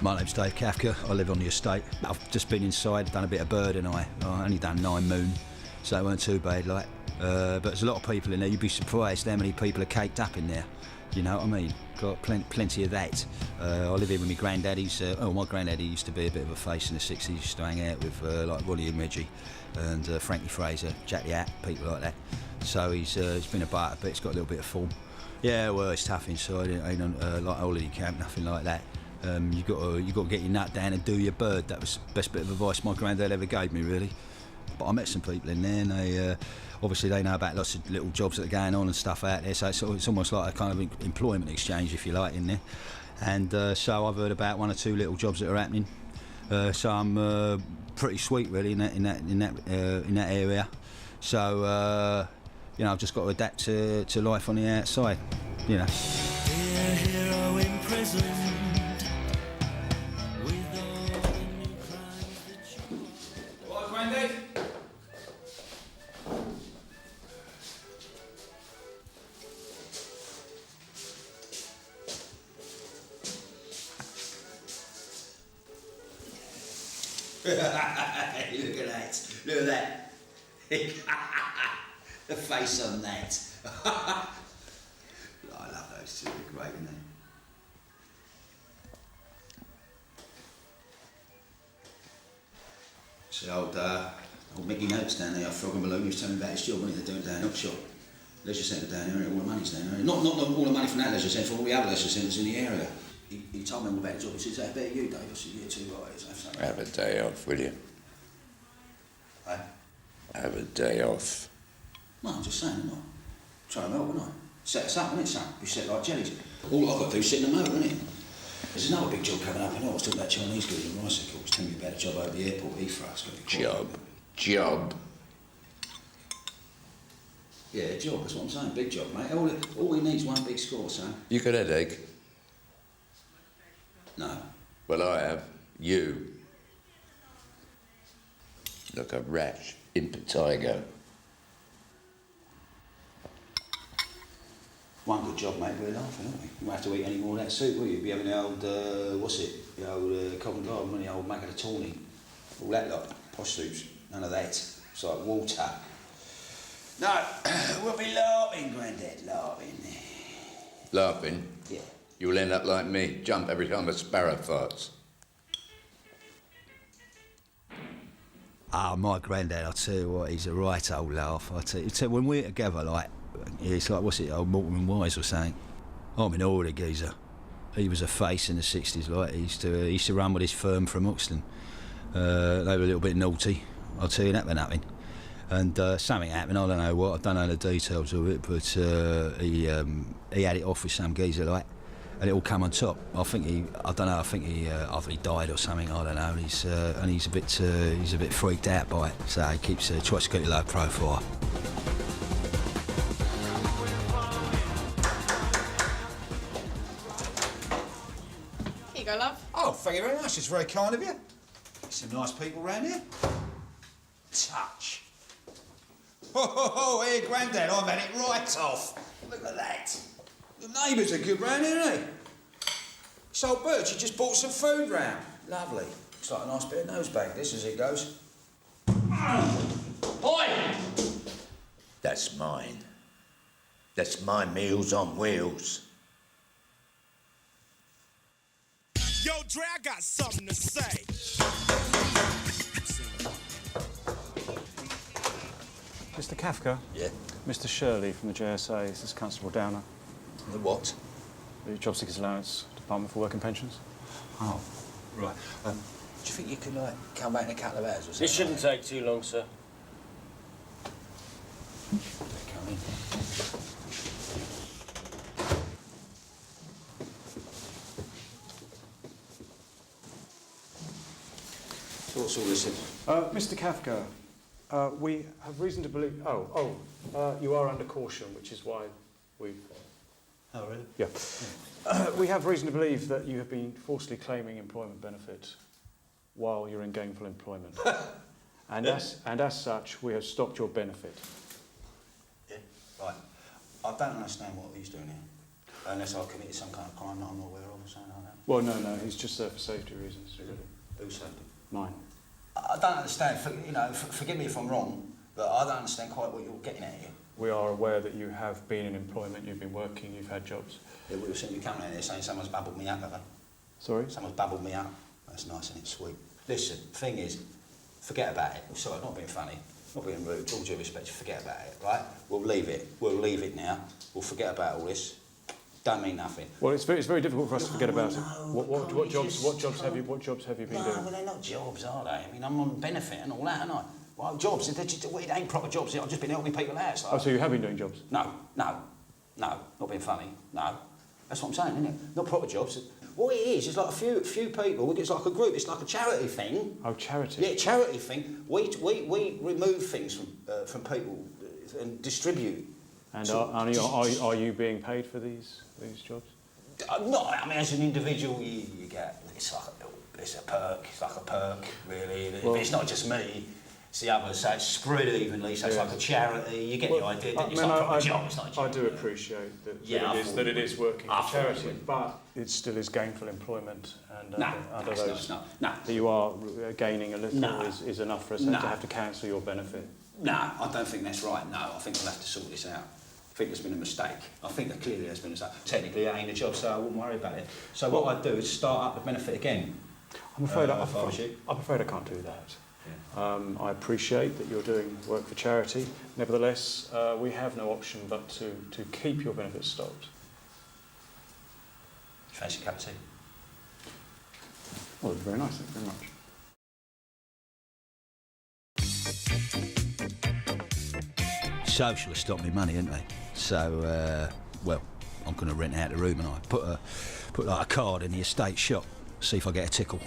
My name's Dave Kafka. I live on the estate. I've just been inside, done a bit of bird and I only done 9 moon, so it weren't too bad, like. But there's a lot of people in there. You'd be surprised how many people are caked up in there. You know what I mean? Got plenty of that. I live here with my granddaddies. My granddaddy used to be a bit of a face in the 60s. He used to hang out with like Rolly and Reggie and Frankie Fraser, Jack the Hat, people like that. So he's been about a bit. He's got a little bit of form. Yeah, well, it's tough inside. It ain't like holiday camp, nothing like that. You got to get your nut down and do your bird. That was the best bit of advice my granddad ever gave me, really. But I met some people in there, and they obviously they know about lots of little jobs that are going on and stuff out there. So it's almost like a kind of employment exchange, if you like, in there. And so I've heard about 1 or 2 little jobs that are happening. So I'm pretty sweet, really, in that area. So I've just got to adapt to life on the outside, you know. Dear hero imprisoned. What, Granddad? Look at that. Look at that. The face on that. I love those two. They're great, aren't they? See old Mickey Notes down there, Frog and Balloon, he was telling me about his job, wasn't he? They're doing down at Upshot. Leisure centre down there, all the money's down there. Not all the money from that leisure centre, from all the other leisure centres in the area. He told me all about the job. He said, "Is that better you, Dave?" I said, "Yeah, too right." Have a day off, will you? Hey? Have a day off. No, I'm just saying, I'm not. Try to help, wouldn't I? Set us up, innit, son? We set like jellies. All I've got to do is sit in the motor, innit? There's another big job coming up, I know. I was talking about Chinese guys and bicycle. He was telling me about a job over the airport, Heathrow. It's got to be quite Job. Yeah, job, that's what I'm saying. Big job, mate. All we need is one big score, son. You got a headache? No. Well, I have. You. Look, a rash, impetigo. One good job, mate, we're laughing, aren't we? You won't have to eat any more of that soup, will you? You'll be having the old, the old Covent Garden, the old Macalatawny, all that lot, posh soups, none of that. It's like water. No, we'll be laughing, Grandad, laughing. Laughing? Yeah. You'll end up like me, jump every time a sparrow farts. Ah, my granddad, I'll tell you what, he's a right old laugh. I'll tell you, when we're together, like, it's like, what's it, old Mortimer and Wise or something. I'm in awe of the geezer. He was a face in the 60s, like, he used to run with his firm from Uxton. They were a little bit naughty, I'll tell you that when happened. And something happened, I don't know what, I don't know the details of it, but he had it off with some geezer, like, and it all come on top. I think he either he died or something, I don't know. He's a bit freaked out by it, so he tries to keep a low profile. Here you go, love. Oh, thank you very much. It's very kind of you. Some nice people round here. Touch. Oh, hey, Grandad, I've had it right off. Look at that. The neighbours are good round here, aren't they? This old bird, she just brought some food round. Lovely. Looks like a nice bit of nosebag, this, as it goes. Oi! That's mine. That's my Meals on Wheels. Yo, Dre, I got something to say. Mr. Kafka? Yeah? Mr. Shirley from the JSA. This is Constable Downer. The what? The Job Seekers Allowance Department for Work and Pensions. Oh, right. Do you think you could, like, come back in a couple of hours or something? This shouldn't take too long, sir. Come in. So what's all this? Mr. Kafka, we have reason to believe... you are under caution, which is why we've... Oh, really? Yeah. We have reason to believe that you have been falsely claiming employment benefit while you're in gainful employment. and as such, we have stopped your benefit. Yeah, right. I don't understand what he's doing here. Unless I committed some kind of crime that I'm not aware of or something like that. Well, no, he's just there for safety reasons, really. Who's safety? Mine. I don't understand, forgive me if I'm wrong, but I don't understand quite what you're getting at here. We are aware that you have been in employment, you've been working, you've had jobs. Yeah, we seem to be coming out here saying someone's babbled me up, have they? Sorry? Someone's babbled me up. That's nice, isn't it? Sweet. Listen, thing is, forget about it. Sorry, not being funny, not being rude, all due respect, forget about it, right? We'll leave it. We'll leave it now. We'll forget about all this. Don't mean nothing. Well, it's very difficult for us to forget about it. No, What jobs have you been doing? Well, they're not jobs, are they? I mean, I'm on benefit and all that, aren't I? Well, jobs, it ain't proper jobs. I've just been helping people out. Oh, so you have been doing jobs? No, not being funny, no. That's what I'm saying, isn't it? Not proper jobs. What it is like a few people, it's like a group, it's like a charity thing. Oh, charity? Yeah, charity thing. We remove things from people and distribute. And are you being paid for these jobs? No, I mean, as an individual, you get, it's a perk, it's like a perk, really. Well, it's not just me, it's the others, so it's spread evenly, so it's like a charity, you get the idea that it's not a job, it's not a job. I do appreciate that it is working for charity, but it still is gainful employment, and under those that you are gaining a little is enough for us to have to cancel your benefit. No, I don't think that's right, no, I think we'll have to sort this out. I think there's been a mistake. I think that clearly there's been a mistake. Technically, it ain't a job, so I wouldn't worry about it. So what I'd do is start up the benefit again. I'm afraid I can't do that. Yeah. I appreciate that you're doing work for charity. Nevertheless, we have no option but to keep your benefits stopped. Fancy a cup of tea? Well, very nice. Thank you very much. Social stopped me money, ain't they? So, well, I'm going to rent out the room and I put like a card in the estate shop, see if I get a tickle.